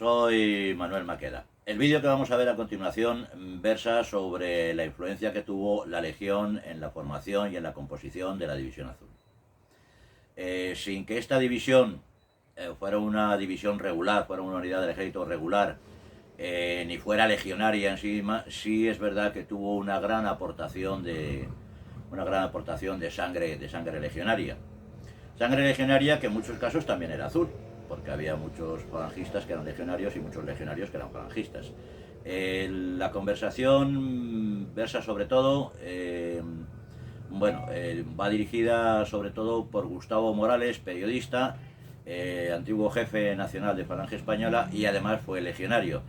soy Manuel Maqueda. El vídeo que vamos a ver a continuación versa sobre la influencia que tuvo la Legión en la formación y en la composición de la División Azul. Sin que esta división fuera una división regular, fuera una unidad del ejército regular, ni fuera legionaria en sí, sí es verdad que tuvo una gran aportación de sangre legionaria. Sangre legionaria que en muchos casos también era azul, porque había muchos falangistas que eran legionarios y muchos legionarios que eran falangistas. La conversación versa sobre todo, va dirigida sobre todo por Gustavo Morales, periodista, antiguo jefe nacional de Falange Española y además fue legionario.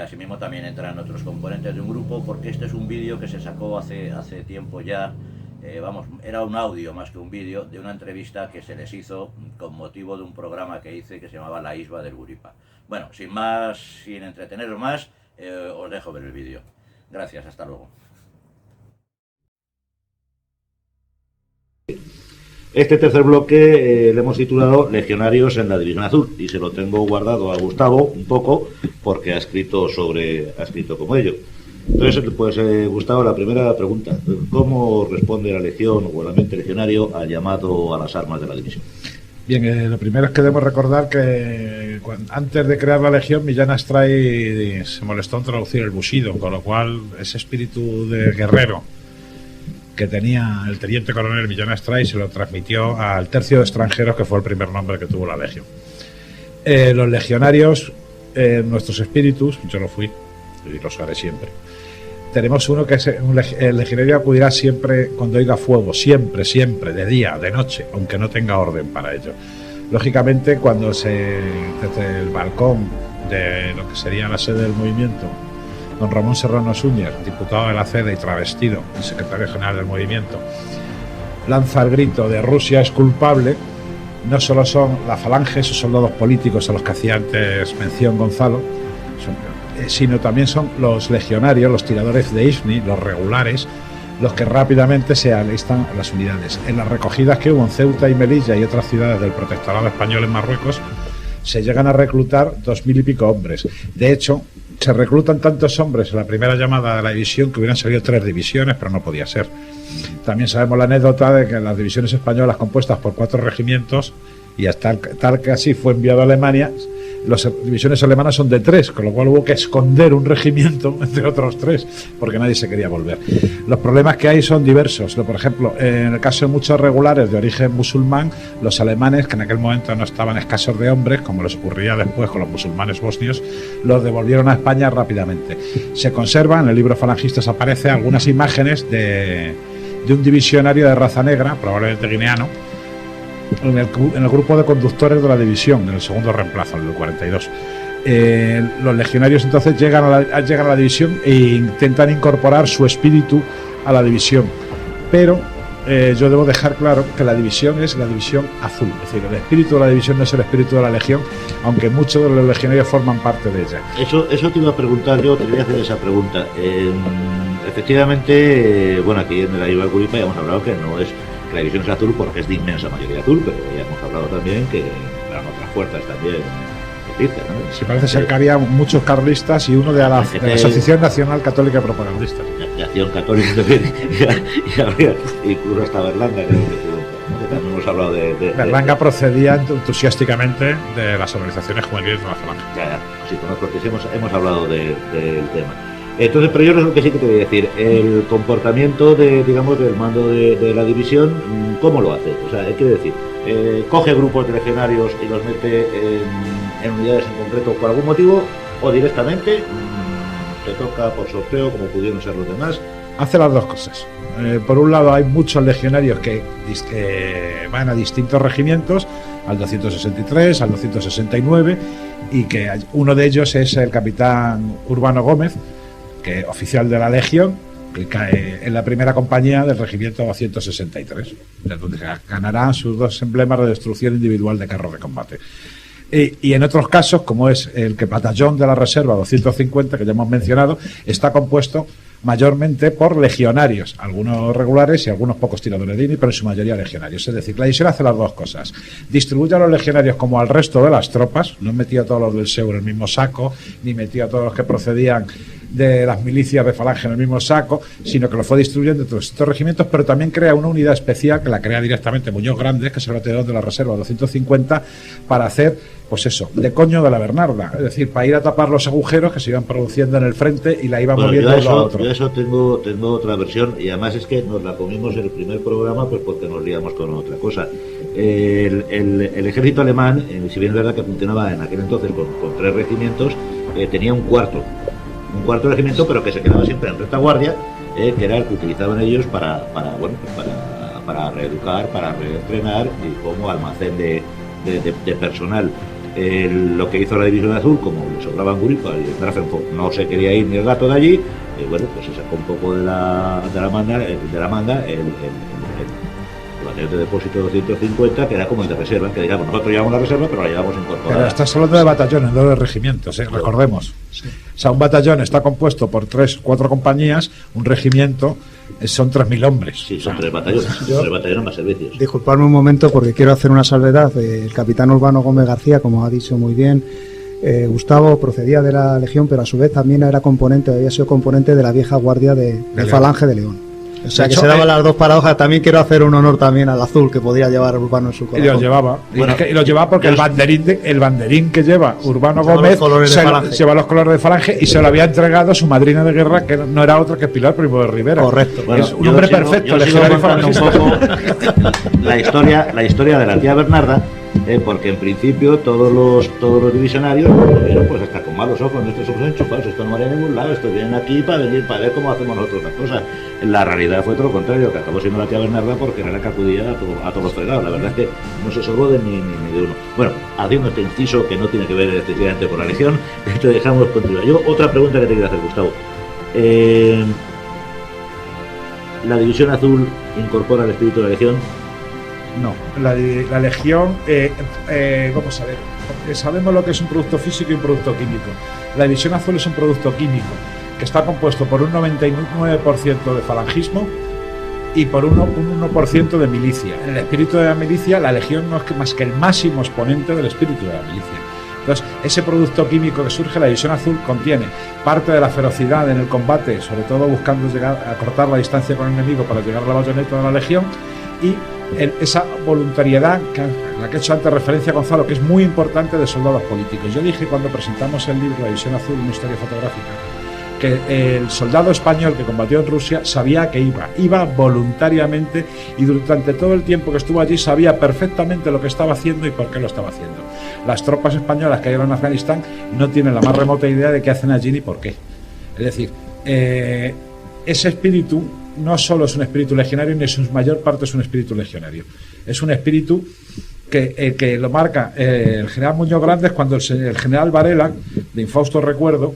Asimismo también entran otros componentes de un grupo, porque este es un vídeo que se sacó hace tiempo ya. Era un audio más que un vídeo de una entrevista que se les hizo con motivo de un programa que hice que se llamaba La Isba del Guripa. Bueno, sin entreteneros más, os dejo ver el vídeo. Gracias, hasta luego. Este tercer bloque le hemos titulado Legionarios en la División Azul y se lo tengo guardado a Gustavo un poco porque ha escrito como ello. Entonces, pues Gustavo, la primera pregunta: ¿cómo responde la Legión o el ambiente legionario al llamado a las armas de la división? Bien, lo primero es que debemos recordar que antes de crear la Legión, Millán Astray se molestó en traducir el Bushido, con lo cual ese espíritu de guerrero que tenía el teniente coronel Millán Astray se lo transmitió al tercio de extranjeros, que fue el primer nombre que tuvo la Legión. Los legionarios, nuestros espíritus, yo lo fui y lo haré siempre. Tenemos uno que es el legionario acudirá siempre cuando oiga fuego, siempre, de día, de noche, aunque no tenga orden para ello. Lógicamente, cuando desde el balcón de lo que sería la sede del movimiento, don Ramón Serrano Súñez, diputado de la CEDE y travestido y secretario general del movimiento, lanza el grito de Rusia es culpable, no solo son la Falange, esos soldados políticos a los que hacía antes mención Gonzalo, sino también son los legionarios, los tiradores de IFNI, los regulares, los que rápidamente se alistan a las unidades. En las recogidas que hubo en Ceuta y Melilla y otras ciudades del protectorado español en Marruecos, se llegan a reclutar 2000 y pico hombres. De hecho, se reclutan tantos hombres en la primera llamada de la división que hubieran salido 3 divisiones, pero no podía ser. También sabemos la anécdota de que las divisiones españolas compuestas por 4 regimientos, y hasta tal que así fue enviado a Alemania, las divisiones alemanas son de 3, con lo cual hubo que esconder un regimiento entre otros 3, porque nadie se quería volver. Los problemas que hay son diversos. Por ejemplo, en el caso de muchos regulares de origen musulmán, los alemanes, que en aquel momento no estaban escasos de hombres, como les ocurría después con los musulmanes bosnios, los devolvieron a España rápidamente. Se conservan, en el libro Falangistas aparece algunas imágenes de un divisionario de raza negra, probablemente guineano, en el grupo de conductores de la división, en el segundo reemplazo, en el 42. Los legionarios entonces llegan a la división e intentan incorporar su espíritu a la división, pero yo debo dejar claro que la división es la división azul, es decir, el espíritu de la división no es el espíritu de la Legión, aunque muchos de los legionarios forman parte de ella. Eso te iba a preguntar yo, te voy a hacer esa pregunta. Efectivamente, aquí en la Isba del Guripa ya hemos hablado que no es que la división es azul porque es de inmensa mayoría azul, pero ya hemos hablado también que eran otras fuerzas también. ¿no? Sí, parece ser que había muchos carlistas y uno de la Asociación Nacional Católica de Propagandistas. De Acción Católica, y incluso hasta Berlanga, creo que también hemos hablado de Berlanga procedía entusiásticamente de las organizaciones juveniles de la Falange. Ya, sí, porque hemos hablado del tema. Entonces, pero yo lo que sí que te voy a decir, el comportamiento del mando de la división, ¿cómo lo hace? O sea, quiero decir, coge grupos de legionarios y los mete en unidades en concreto por algún motivo, o directamente se toca por sorteo, como pudieron ser los demás. Hace las dos cosas. Por un lado, hay muchos legionarios que van a distintos regimientos, al 263, al 269, y que donde de ellos es el capitán Urbano Gómez, que oficial de la Legión, que cae en la primera compañía del regimiento 263, donde ganará sus 2 emblemas de destrucción individual de carros de combate. Y en otros casos, como es el que batallón de la reserva 250, que ya hemos mencionado, está compuesto mayormente por legionarios, algunos regulares y algunos pocos tiradores de INI, pero en su mayoría legionarios. Es decir, la división hace las dos cosas: distribuye a los legionarios como al resto de las tropas, no metía a todos los del SEU en el mismo saco, ni metía a todos los que procedían de las milicias de Falange en el mismo saco, sino que lo fue distribuyendo entre los distintos regimientos, pero también crea una unidad especial que la crea directamente Muñoz Grandes, que es el batallador de la reserva 250, para hacer, pues eso, de coño de la Bernarda, es decir, para ir a tapar los agujeros que se iban produciendo en el frente y la iban moviendo de uno a otro. Yo eso tengo otra versión, y además es que nos la comimos en el primer programa, pues porque nos liamos con otra cosa. El ejército alemán, si bien es verdad que funcionaba en aquel entonces con 3 regimientos, tenía un cuarto regimiento, pero que se quedaba siempre en retaguardia, que era el que utilizaban ellos para reeducar, para reentrenar y como almacén de personal. Lo que hizo la División Azul, como le sobraban Guripa y el Grafenfeld no se quería ir ni el gato de allí, bueno, pues se sacó un poco de la manga el batallón de depósito 250, que era como el de reserva, que digamos, nosotros llevamos la reserva, pero la llevamos incorporada. Pero estás hablando de batallones, no de regimientos, recordemos. Sí. O sea, un batallón está compuesto por 3-4 compañías, un regimiento son 3.000 hombres. Sí, son 3 batallones, 3 batallones más servicios. Disculpadme un momento porque quiero hacer una salvedad. El capitán Urbano Gómez García, como ha dicho muy bien, Gustavo procedía de la Legión, pero a su vez también había sido componente de la vieja guardia de Falange de León. O sea, que se daban las dos paradojas. También quiero hacer un honor también al azul que podía llevar Urbano en su corazón. Y lo llevaba. Bueno, y lo llevaba porque el banderín que lleva Urbano Gómez lleva los colores de Falange y se lo había entregado a su madrina de guerra, que no era otra que Pilar Primo de Rivera. Correcto. Bueno, es un hombre perfecto. Yo sigo contando un poco la historia de la tía Bernarda, porque en principio todos los divisionarios pues hasta con malos ojos, estos somos enchufados, esto no va a ningún lado, estos vienen aquí para ver cómo hacemos nosotros las cosas. La realidad fue todo lo contrario, que acabó siendo la tía Bernarda porque era la que acudía a todos los fregados. La verdad es que no se salvó de ni de uno. Bueno, haciendo este inciso que no tiene que ver excesivamente con la Legión, te dejamos continuar. Yo otra pregunta que te quiero hacer, Gustavo. ¿La División Azul incorpora el espíritu de la Legión? No, la Legión, vamos a ver, sabemos lo que es un producto físico y un producto químico. La División Azul es un producto químico que está compuesto por un 99% de falangismo y por un 1% de milicia. En el espíritu de la milicia, la Legión no es más que el máximo exponente del espíritu de la milicia. Entonces, ese producto químico que surge, la División Azul, contiene parte de la ferocidad en el combate, sobre todo buscando llegar a cortar la distancia con el enemigo para llegar a la bayoneta de la Legión, y esa voluntariedad a la que he hecho antes referencia Gonzalo, que es muy importante de soldados políticos. Yo dije cuando presentamos el libro La División Azul, una historia fotográfica, que el soldado español que combatió en Rusia sabía que iba voluntariamente, y durante todo el tiempo que estuvo allí sabía perfectamente lo que estaba haciendo y por qué lo estaba haciendo. Las tropas españolas que llegan a Afganistán no tienen la más remota idea de qué hacen allí ni por qué. Es decir, ese espíritu no solo es un espíritu legionario, ni en su mayor parte es un espíritu legionario. Es un espíritu que lo marca el general Muñoz Grandes cuando el general Varela, de infausto recuerdo,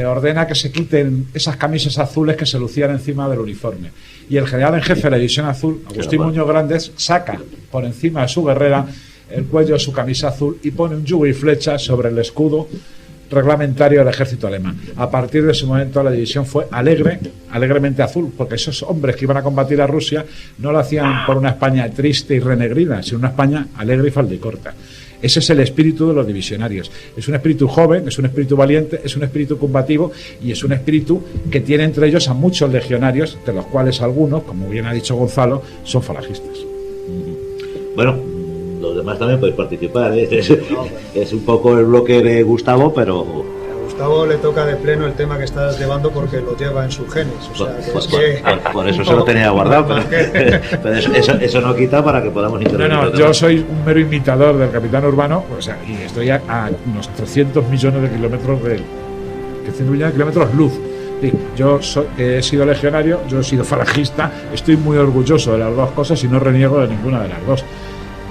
ordena que se quiten esas camisas azules que se lucían encima del uniforme. Y el general en jefe de la División Azul, Agustín Muñoz Grandes, saca por encima de su guerrera el cuello de su camisa azul y pone un yugo y flecha sobre el escudo reglamentario del ejército alemán. A partir de ese momento la división fue alegremente azul, porque esos hombres que iban a combatir a Rusia no lo hacían por una España triste y renegrida, sino una España alegre y faldicorta. Ese es el espíritu de los divisionarios. Es un espíritu joven, es un espíritu valiente, es un espíritu combativo y es un espíritu que tiene entre ellos a muchos legionarios, de los cuales algunos, como bien ha dicho Gonzalo, son falangistas. Bueno, los demás también podéis participar, ¿eh? Es un poco el bloque de Gustavo, pero... A Gustavo le toca de pleno el tema que estás llevando porque lo lleva en sus genes. O sea, por eso se lo tenía guardado, pero eso no quita para que podamos intervenir. No, yo soy un mero imitador del capitán Urbano, o sea, y estoy a unos 300 millones de kilómetros de él. 300 millones de kilómetros luz. Yo he sido legionario, yo he sido falangista, estoy muy orgulloso de las dos cosas y no reniego de ninguna de las dos.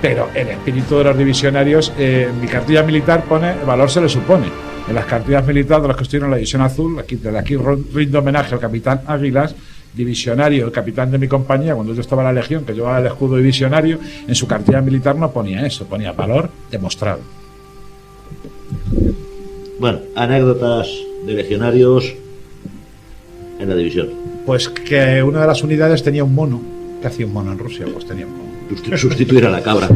Pero el espíritu de los divisionarios, en mi cartilla militar pone, el valor se le supone. En las cartillas militares de los que estuvieron en la División Azul, desde aquí rindo homenaje al capitán Águilas, divisionario, el capitán de mi compañía, cuando yo estaba en la Legión, que llevaba el escudo divisionario, en su cartilla militar no ponía eso, ponía valor demostrado. Bueno, anécdotas de legionarios. en la división? Pues que una de las unidades tenía un mono. ¿Qué hacía un mono en Rusia? Pues tenía un mono. Sustituir a la cabra.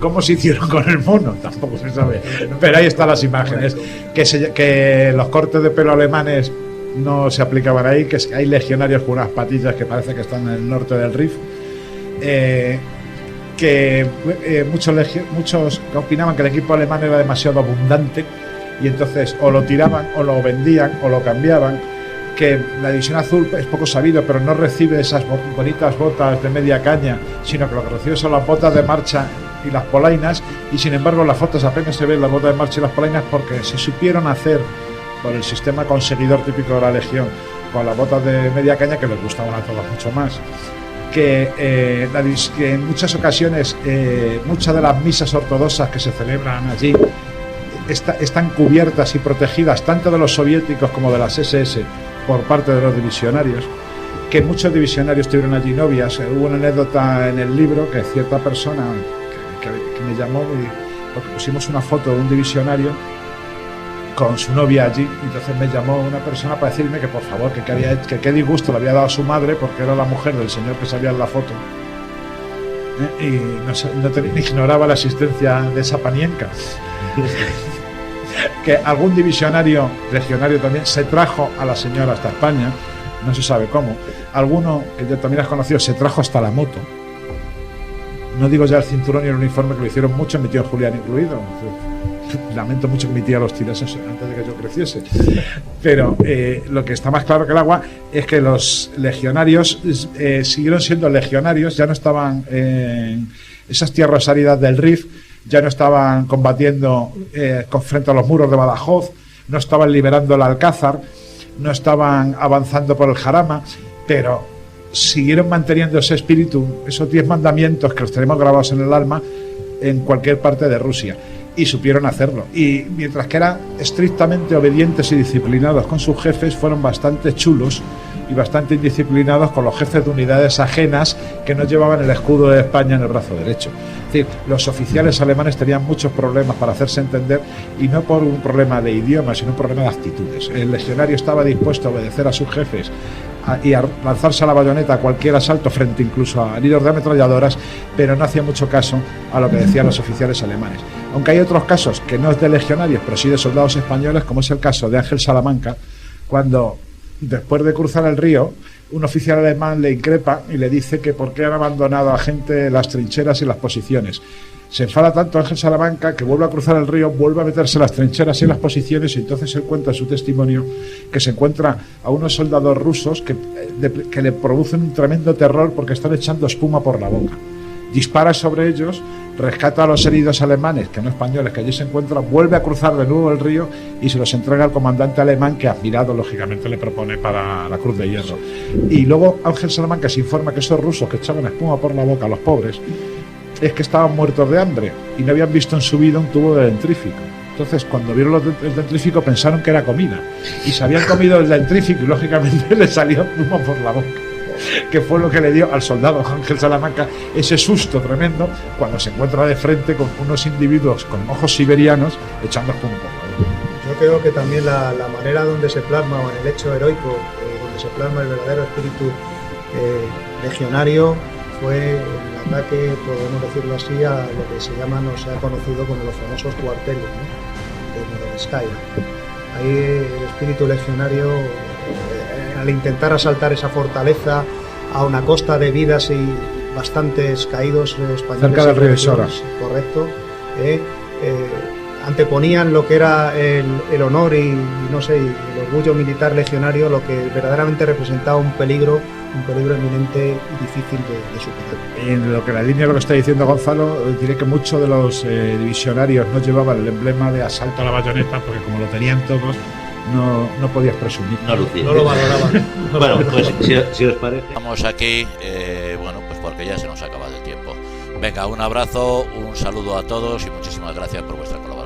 ¿Cómo se hicieron con el mono? Tampoco se sabe. Pero ahí están las imágenes. Que los cortes de pelo alemanes no se aplicaban ahí, que hay legionarios con unas patillas que parece que están en el norte del Rif. Muchos opinaban que el equipo alemán era demasiado abundante y entonces o lo tiraban o lo vendían o lo cambiaban. Que la división azul es poco sabido, pero no recibe esas bonitas botas de media caña, sino que lo que recibe son las botas de marcha y las polainas, y sin embargo en las fotos apenas se ven las botas de marcha y las polainas porque se supieron hacer por el sistema conseguidor típico de la legión, con las botas de media caña que les gustaban a todos mucho más. Que en muchas ocasiones muchas de las misas ortodoxas que se celebran allí están cubiertas y protegidas tanto de los soviéticos como de las SS por parte de los divisionarios, que muchos divisionarios tuvieron allí novias. Hubo una anécdota en el libro que cierta persona que me llamó porque pusimos una foto de un divisionario con su novia allí, y entonces me llamó una persona para decirme que por favor, que qué disgusto le había dado a su madre porque era la mujer del señor que salía en la foto, y ignoraba la existencia de esa panienca. Que algún divisionario legionario también se trajo a la señora hasta España, no se sabe cómo. Alguno, que yo también has conocido, se trajo hasta la moto. No digo ya el cinturón y el uniforme, que lo hicieron mucho, mi tío Julián incluido. Lamento mucho que mi tía los tirase antes de que yo creciese. Pero lo que está más claro que el agua es que los legionarios siguieron siendo legionarios, ya no estaban en esas tierras áridas del Rif, ya no estaban combatiendo frente a los muros de Badajoz, no estaban liberando el Alcázar, no estaban avanzando por el Jarama, pero siguieron manteniendo ese espíritu, esos 10 mandamientos que los tenemos grabados en el alma en cualquier parte de Rusia, y supieron hacerlo. Y mientras que eran estrictamente obedientes y disciplinados con sus jefes, fueron bastante chulos y bastante indisciplinados con los jefes de unidades ajenas que no llevaban el escudo de España en el brazo derecho. Es decir, los oficiales alemanes tenían muchos problemas para hacerse entender, y no por un problema de idioma, sino un problema de actitudes. El legionario estaba dispuesto a obedecer a sus jefes y a lanzarse a la bayoneta a cualquier asalto, frente incluso a heridos de ametralladoras, pero no hacía mucho caso a lo que decían los oficiales alemanes. Aunque hay otros casos que no es de legionarios, pero sí de soldados españoles, como es el caso de Ángel Salamanca, cuando después de cruzar el río, un oficial alemán le increpa y le dice que por qué han abandonado a gente las trincheras y las posiciones. Se enfada tanto Ángel Salamanca que vuelve a cruzar el río, vuelve a meterse en las trincheras y en las posiciones, y entonces él cuenta en su testimonio que se encuentra a unos soldados rusos que le producen un tremendo terror porque están echando espuma por la boca. Dispara sobre ellos, rescata a los heridos alemanes, que no españoles, que allí se encuentran, vuelve a cruzar de nuevo el río y se los entrega al comandante alemán, que admirado lógicamente le propone para la Cruz de Hierro. Y luego Ángel Salamanca se informa que esos rusos que echaban espuma por la boca a los pobres es que estaban muertos de hambre y no habían visto en su vida un tubo de dentrífico. Entonces, cuando vieron el dentrífico, pensaron que era comida y se habían comido el dentrífico y lógicamente le salió espuma por la boca, que fue lo que le dio al soldado Ángel Salamanca ese susto tremendo cuando se encuentra de frente con unos individuos con ojos siberianos echando espuma por la boca. Yo creo que también la manera donde se plasma, o en el hecho heroico, donde se plasma el verdadero espíritu legionario, fue el ataque, podemos decirlo así, a lo que se llama, o se ha conocido como los famosos cuarteles, ¿no?, de Norodeskaya. Ahí el espíritu legionario, al intentar asaltar esa fortaleza a una costa de vidas y bastantes caídos españoles cerca del río Sora, correcto, anteponían lo que era el honor y no sé, y el orgullo militar legionario, lo que verdaderamente representaba un peligro eminente y difícil de superar. En lo que la línea de lo que está diciendo Gonzalo, diré que muchos de los divisionarios no llevaban el emblema de asalto a la bayoneta, porque como lo tenían todos, no podías presumir. No lucía. No lo valoraban. Bueno, pues si os parece. Estamos aquí, bueno, pues porque ya se nos ha acabado el tiempo. Venga, un abrazo, un saludo a todos y muchísimas gracias por vuestra colaboración.